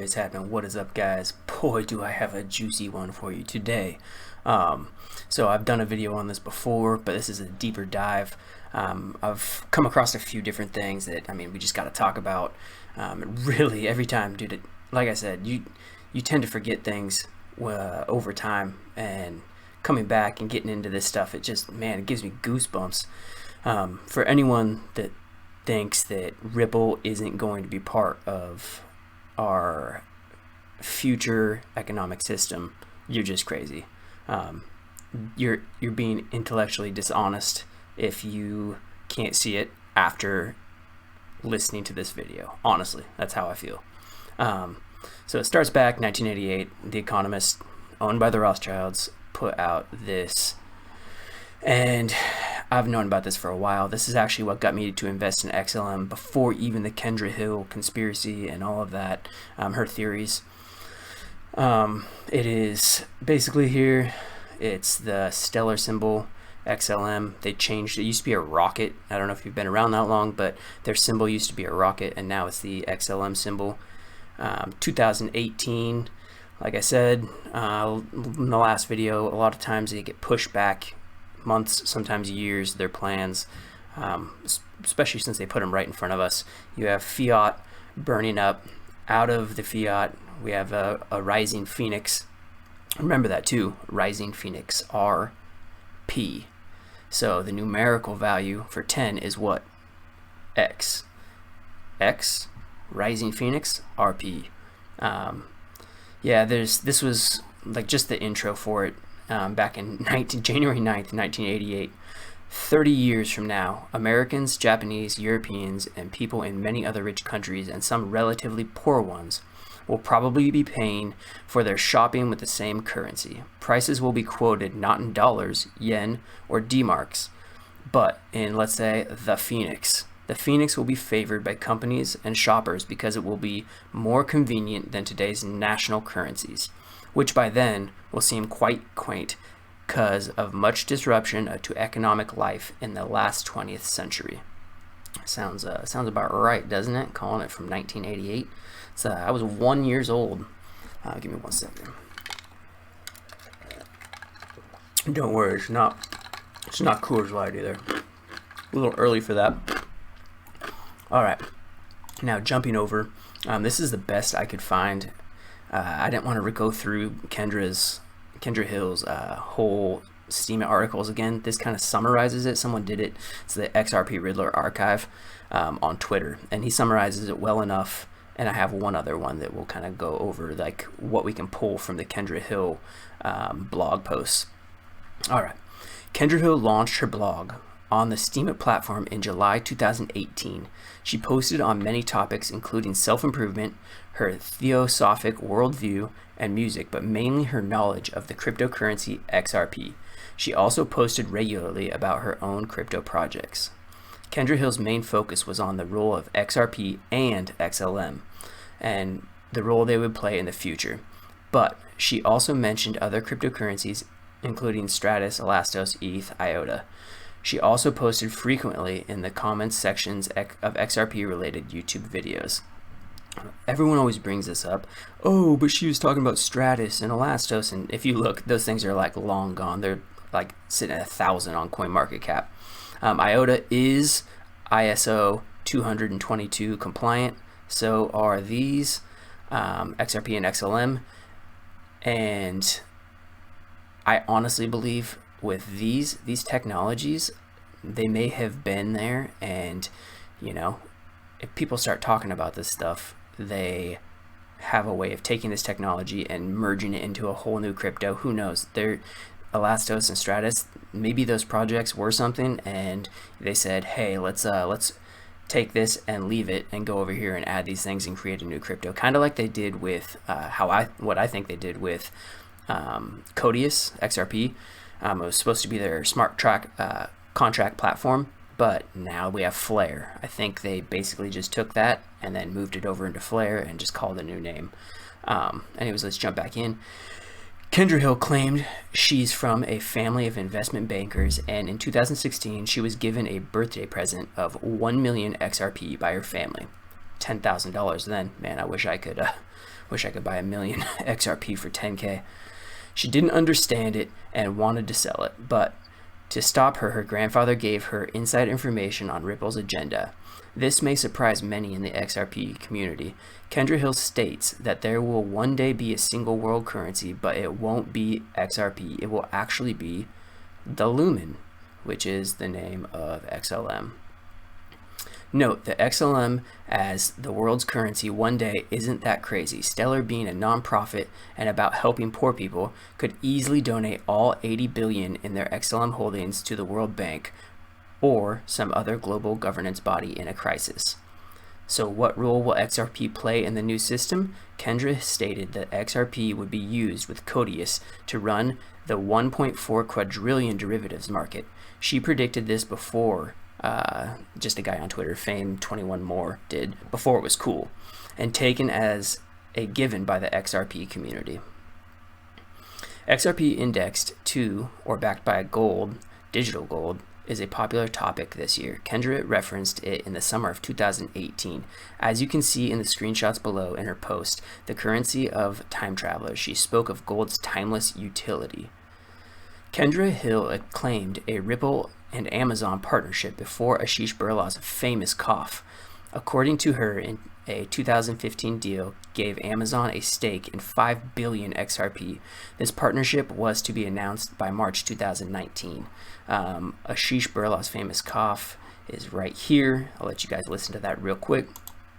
is happening? What is up, guys? Boy, do I have a juicy one for you today. So I've done a video on this before, but this is a deeper dive. I've come across a few different things that, we just got to talk about. Really, every time, dude, like I said, you tend to forget things over time, and coming back and getting into this stuff, it just, man, it gives me goosebumps. For anyone that thinks that Ripple isn't going to be part of our future economic system, you're just crazy. You're being intellectually dishonest if you can't see it after listening to this video. Honestly, that's how I feel. So it starts back 1988. The Economist, owned by the Rothschilds, put out this, and I've known about this for a while. This is actually what got me to invest in XLM before even the Kendra Hill conspiracy and all of that, her theories. It is basically here, it's the stellar symbol, XLM. They changed it. Used to be a rocket. I don't know if you've been around that long, but their symbol used to be a rocket, and now it's the XLM symbol. 2018, like I said in the last video, a lot of times they get pushed back months, sometimes years, their plans, especially since they put them right in front of us. You have fiat burning up. Out of the fiat, we have a rising phoenix. Remember that too, rising phoenix, RP. So the numerical value for 10 is what? X. X, rising phoenix, RP. This was like just the intro for it. Back in January 9th, 1988. 30 years from now, Americans, Japanese, Europeans, and people in many other rich countries and some relatively poor ones will probably be paying for their shopping with the same currency. Prices will be quoted not in dollars, yen, or D-marks, but in, let's say, the Phoenix. The Phoenix will be favored by companies and shoppers because it will be more convenient than today's national currencies, which by then will seem quite quaint because of much disruption to economic life in the last 20th century. Sounds about right, doesn't it? Calling it from 1988. So I was 1 year old. Give me 1 second. Don't worry, it's not Coors Light either. A little early for that. All right, now jumping over. This is the best I could find. I didn't want to go through Kendra Hill's whole Steam articles again. This kind of summarizes it. Someone did it. It's the XRP Riddler archive on Twitter, and he summarizes it well enough. And I have one other one that will kind of go over like what we can pull from the Kendra Hill blog posts. All right, Kendra Hill launched her blog on the Steam platform in July 2018. She posted on many topics, including self-improvement, her theosophic worldview, and music, but mainly her knowledge of the cryptocurrency XRP. She also posted regularly about her own crypto projects. Kendra Hill's main focus was on the role of XRP and XLM, and the role they would play in the future. But she also mentioned other cryptocurrencies, including Stratus, Elastos, ETH, IOTA. She also posted frequently in the comments sections of XRP-related YouTube videos. Everyone always brings this up. Oh, but she was talking about Stratus and Elastos, and if you look, those things are like long gone. They're like sitting at 1,000 on CoinMarketCap. IOTA is ISO 222 compliant. So are these XRP and XLM. And I honestly believe with these technologies, they may have been there, and if people start talking about this stuff, they have a way of taking this technology and merging it into a whole new crypto. Who knows? They're Elastos and Stratus, maybe those projects were something, and they said, hey, let's take this and leave it and go over here and add these things and create a new crypto, kind of like they did with what I think they did with Codius XRP. It was supposed to be their smart contract platform, but now we have Flare. I think they basically just took that and then moved it over into Flare and just called a new name. Anyways, let's jump back in. Kendra Hill claimed she's from a family of investment bankers, and in 2016 she was given a birthday present of 1 million XRP by her family. $10,000 then. Man, I wish I could Wish I could buy 1 million XRP for 10K. She didn't understand it and wanted to sell it, but to stop her, her grandfather gave her inside information on Ripple's agenda. This may surprise many in the XRP community. Kendra Hill states that there will one day be a single world currency, but it won't be XRP. It will actually be the Lumen, which is the name of XLM. Note that XLM as the world's currency one day isn't that crazy. Stellar, being a non-profit and about helping poor people, could easily donate all 80 billion in their XLM holdings to the World Bank or some other global governance body in a crisis. So what role will XRP play in the new system? Kendra stated that XRP would be used with Codius to run the 1.4 quadrillion derivatives market. She predicted this before just a guy on Twitter, Fame21More, did, before it was cool, and taken as a given by the XRP community. XRP indexed to or backed by gold, digital gold, is a popular topic this year. Kendra referenced it in the summer of 2018. As you can see in the screenshots below in her post, the currency of time travelers, she spoke of gold's timeless utility. Kendra Hill acclaimed a Ripple and Amazon partnership before Ashish Birla's famous cough. According to her, in a 2015 deal gave Amazon a stake in 5 billion XRP. This partnership was to be announced by March 2019. Ashish Birla's famous cough is right here. I'll let you guys listen to that real quick.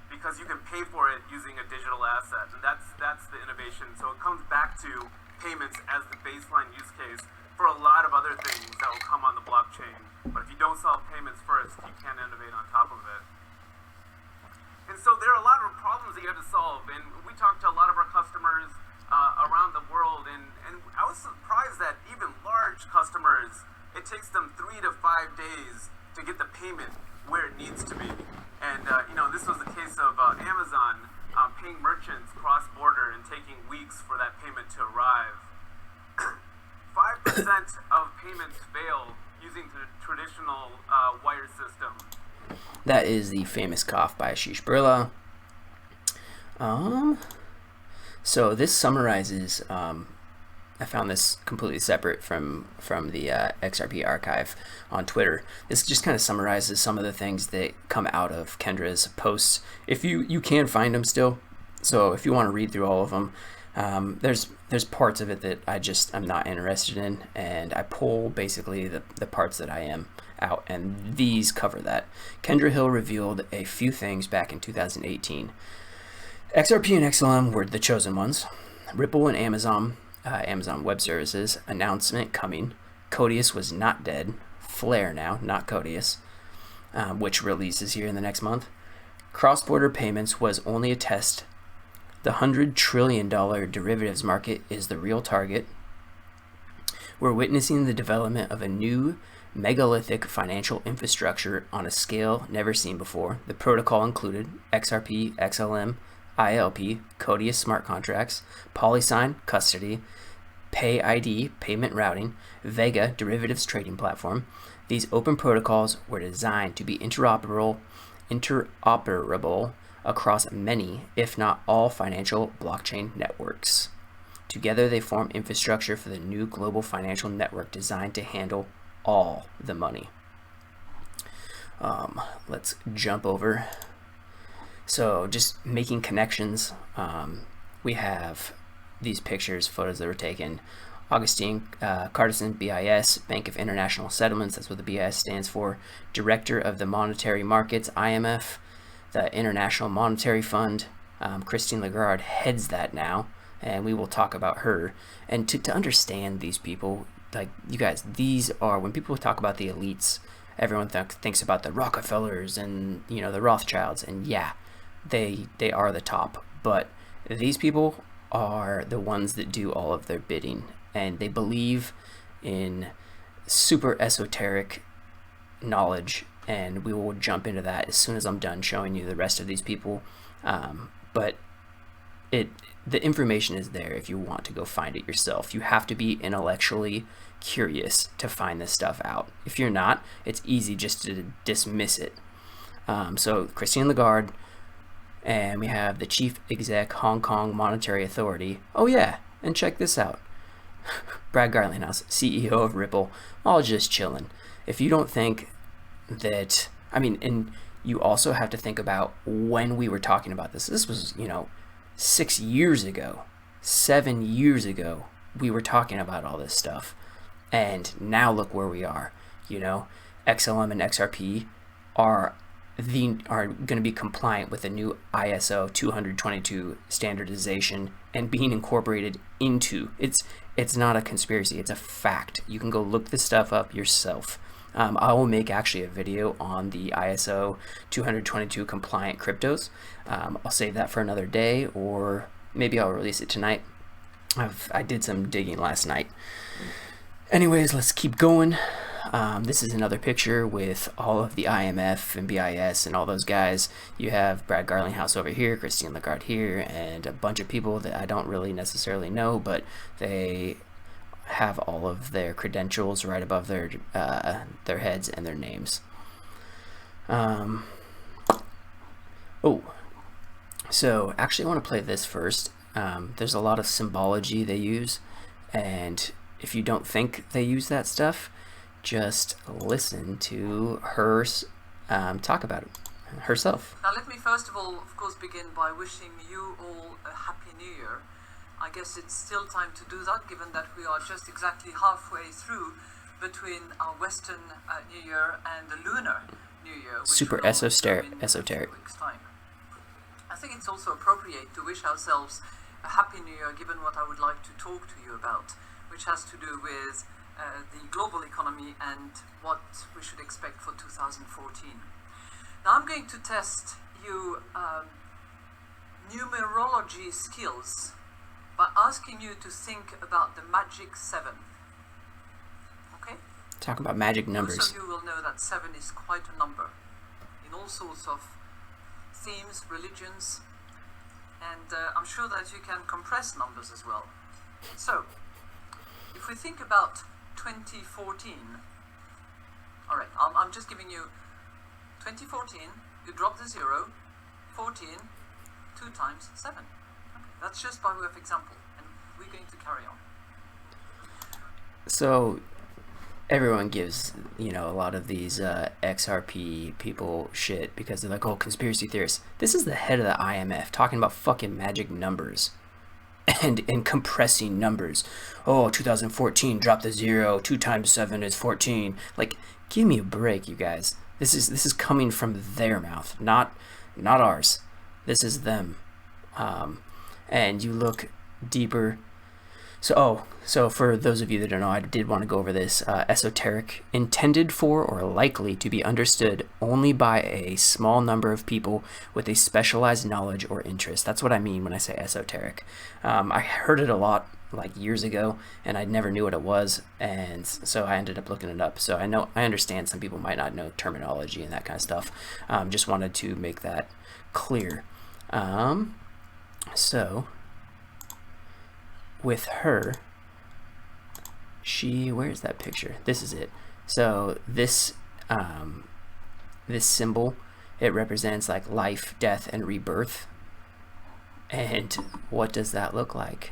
Because you can pay for it using a digital asset, and that's the innovation. So it comes back to payments as the baseline use case for a lot of other things that will come on the blockchain. But if you don't solve payments first, you can't innovate on top of it. And so there are a lot of problems that you have to solve, and we talked to a lot of our customers around the world, and I was surprised that even large customers, it takes them 3 to 5 days to get the payment where it needs to be. And this was the case of Amazon paying merchants cross-border and taking weeks for that payment to arrive. 5% of payments fail using the traditional wire system. That is the famous cough by Ashish Birla. So this summarizes, I found this completely separate from the XRP archive on Twitter. This just kind of summarizes some of the things that come out of Kendra's posts. If you can find them still, so if you want to read through all of them, there's parts of it that I'm not interested in, and I pull basically the parts that I am out, and these cover that. Kendra Hill revealed a few things back in 2018. XRP and XLM were the chosen ones. Ripple and Amazon Web Services announcement coming. Codius was not dead. Flare now, not Codius, which releases here in the next month. Cross-border payments was only a test. The $100 trillion derivatives market is the real target. We're witnessing the development of a new megalithic financial infrastructure on a scale never seen before. The protocol included XRP, XLM, ILP, Codius smart contracts, PolySign, custody, PayID, payment routing, Vega, derivatives trading platform. These open protocols were designed to be interoperable across many, if not all, financial blockchain networks. Together, they form infrastructure for the new global financial network designed to handle all the money. Let's jump over. So just making connections, we have these pictures, photos that were taken. Augustine Cartesen, BIS, Bank of International Settlements, that's what the BIS stands for, Director of the Monetary Markets, IMF, the International Monetary Fund. Christine Lagarde heads that now, and we will talk about her. And to understand these people, like you guys, these are, when people talk about the elites, everyone thinks about the Rockefellers and the Rothschilds, and yeah, they are the top, but these people are the ones that do all of their bidding, and they believe in super esoteric knowledge, and we will jump into that as soon as I'm done showing you the rest of these people. But the information is there if you want to go find it yourself. You have to be intellectually curious to find this stuff out. If you're not, it's easy just to dismiss it. So Christine Lagarde, And we have the Chief Exec, Hong Kong Monetary Authority. Oh yeah, and check this out. Brad Garlinghouse, CEO of Ripple, all just chilling. If you don't think that, I mean, and you also have to think about when we were talking about this. This was, 6 years ago, 7 years ago, we were talking about all this stuff. And now look where we are. XLM and XRP are going to be compliant with the new ISO 222 standardization and being incorporated into it's not a conspiracy, it's a fact. You can go look this stuff up yourself. I will make actually a video on the ISO 222 compliant cryptos. I'll save that for another day, or maybe I'll release it tonight. I did some digging last night. Anyways, let's keep going. This is another picture with all of the IMF and BIS and all those guys. You have Brad Garlinghouse over here, Christine Lagarde here, and a bunch of people that I don't really necessarily know, but they have all of their credentials right above their heads and their names. So actually I want to play this first. There's a lot of symbology they use, and if you don't think they use that stuff, just listen to her talk about it herself. Now let me first of all, of course, begin by wishing you all a Happy New Year. I guess it's still time to do that, given that we are just exactly halfway through between our Western New Year and the Lunar New Year. Super esoteric. I think it's also appropriate to wish ourselves a Happy New Year, given what I would like to talk to you about, which has to do with the global economy and what we should expect for 2014. Now I'm going to test you numerology skills by asking you to think about the magic 7. Okay? Talk about magic numbers. Most of you will know that 7 is quite a number in all sorts of themes, religions, and I'm sure that you can compress numbers as well. So, if we think about 2014, all right, I'm just giving you 2014, you drop the 0, 14, 2 times 7. Okay, that's just by way of example, and we're going to carry on. So, everyone gives, a lot of these XRP people shit because they're like, oh, conspiracy theorists. This is the head of the IMF talking about fucking magic numbers and compressing numbers. Oh, 2014, drop the 0, 2 times 7 is 14. Like, give me a break, you guys. This is coming from their mouth, not ours. This is them. And you look deeper. So for those of you that don't know, I did want to go over this. Esoteric, intended for or likely to be understood only by a small number of people with a specialized knowledge or interest. That's what I mean when I say esoteric. I heard it a lot like years ago, and I never knew what it was, and so I ended up looking it up. So I understand some people might not know terminology and that kind of stuff. Just wanted to make that clear. So with her, where's that picture? This is it. So this symbol, it represents like life, death, and rebirth. And what does that look like?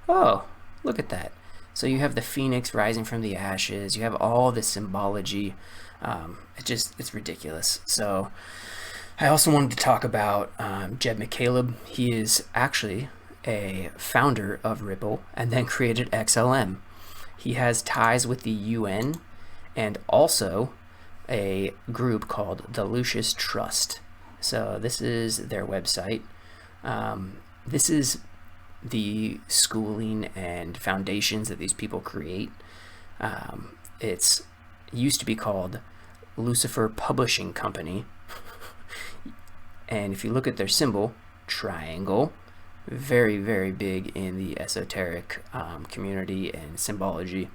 Oh, look at that. So you have the phoenix rising from the ashes. You have all this symbology. It's ridiculous. So I also wanted to talk about Jed McCaleb. He is actually a founder of Ripple and then created XLM. He has ties with the UN and also a group called the Lucius Trust. So this is their website. This is the schooling and foundations that these people create. It used to be called Lucifer Publishing Company. And if you look at their symbol, triangle, very, very big in the esoteric community and symbology.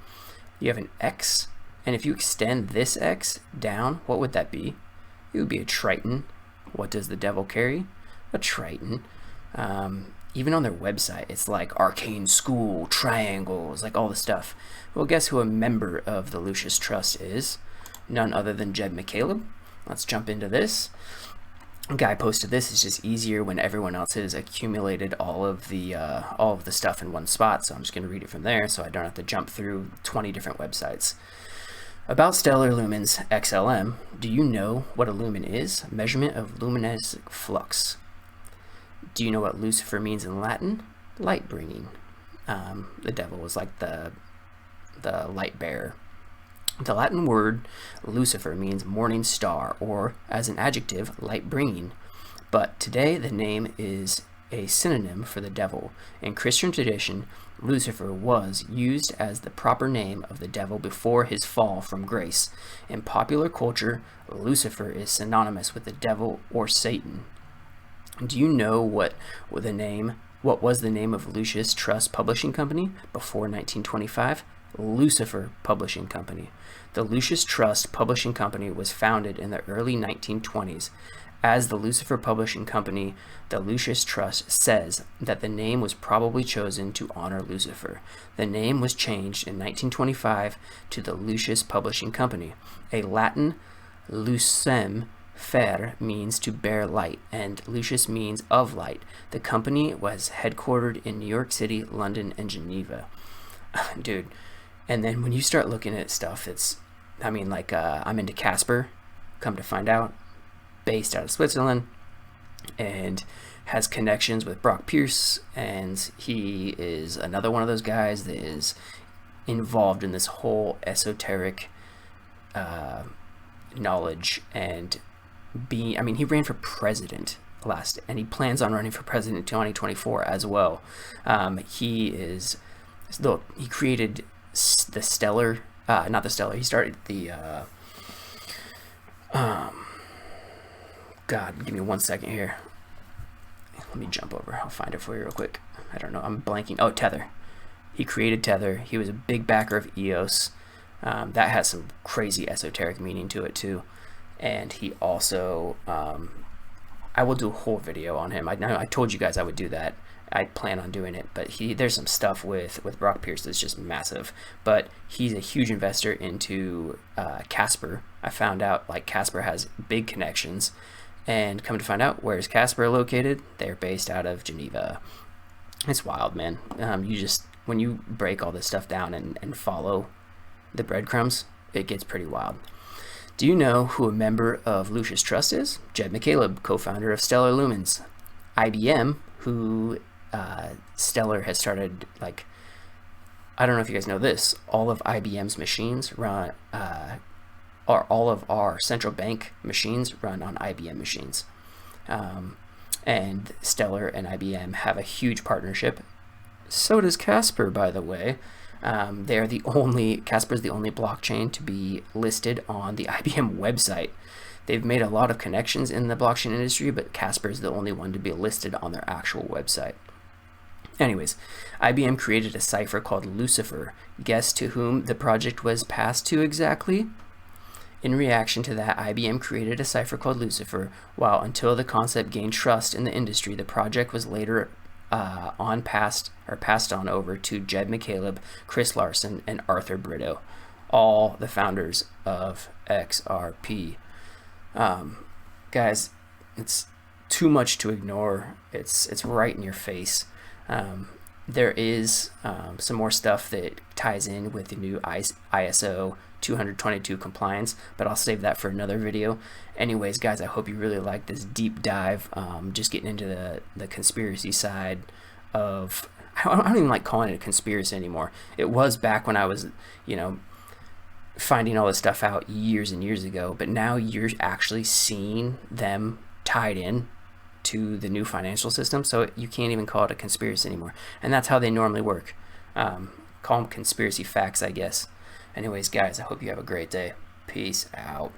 You have an X, and if you extend this X down, what would that be? It would be a Triton. What does the devil carry? A Triton. Even on their website, it's like arcane school, triangles, like all the stuff. Well, guess who a member of the Lucius Trust is? None other than Jed McCaleb. Let's jump into this. guy posted this. It's just easier when everyone else has accumulated all of the stuff in one spot. So I'm just going to read it from there, so I don't have to jump through 20 different websites. About stellar lumens XLM, do you know what a lumen is? Measurement of luminescent flux. Do you know what Lucifer means in Latin? Light bringing. The devil was like the light bearer. The Latin word Lucifer means morning star, or as an adjective, light bringing. But today the name is a synonym for the devil. In Christian tradition, Lucifer was used as the proper name of the devil before his fall from grace. In popular culture, Lucifer is synonymous with the devil or Satan. Do you know what was the name of Lucius Trust Publishing Company before 1925? Lucifer Publishing Company. The Lucius Trust Publishing Company was founded in the early 1920s. As the Lucifer Publishing Company, the Lucius Trust says that the name was probably chosen to honor Lucifer. The name was changed in 1925 to the Lucius Publishing Company. A Latin lucem fer means to bear light, and Lucius means of light. The company was headquartered in New York City, London, and Geneva. Dude, and then when you start looking at stuff, I'm into Casper, come to find out, based out of Switzerland, and has connections with Brock Pierce, and he is another one of those guys that is involved in this whole esoteric knowledge. And he ran for president and he plans on running for president in 2024 as well. He created the stellar, not the stellar, he started the God, give me 1 second here. Let me jump over. I'll find it for you real quick. I don't know. I'm blanking. Oh, Tether. He created Tether. He was a big backer of EOS. That has some crazy esoteric meaning to it too. And he also, I will do a whole video on him. I told you guys I would do that. I plan on doing it, but there's some stuff with Brock Pierce that's just massive. But he's a huge investor into Casper. I found out Casper has big connections, and come to find out, where's Casper located? They're based out of Geneva. It's wild, man. When you break all this stuff down and follow the breadcrumbs, it gets pretty wild. Do you know who a member of Lucius Trust is? Jed McCaleb, co-founder of Stellar Lumens. IBM, who Stellar has started, I don't know if you guys know this, all of IBM's machines run, or all of our central bank machines run on IBM machines. And Stellar and IBM have a huge partnership. So does Casper, by the way. Casper's the only blockchain to be listed on the IBM website. They've made a lot of connections in the blockchain industry, but Casper is the only one to be listed on their actual website. Anyways, IBM created a cipher called Lucifer. Guess to whom the project was passed to exactly? In reaction to that, IBM created a cipher called Lucifer, while until the concept gained trust in the industry, the project was later passed on over to Jed McCaleb, Chris Larson, and Arthur Brito, all the founders of XRP. Guys, it's too much to ignore. It's right in your face. There is some more stuff that ties in with the new ISO 222 compliance, but I'll save that for another video. Anyways, guys, I hope you really like this deep dive, just getting into the conspiracy side of, I don't even like calling it a conspiracy anymore. It was back when I was, finding all this stuff out years and years ago, but now you're actually seeing them tied in to the new financial system, so you can't even call it a conspiracy anymore. And that's how they normally work. Call them conspiracy facts, I guess. Anyways, guys, I hope you have a great day. Peace out.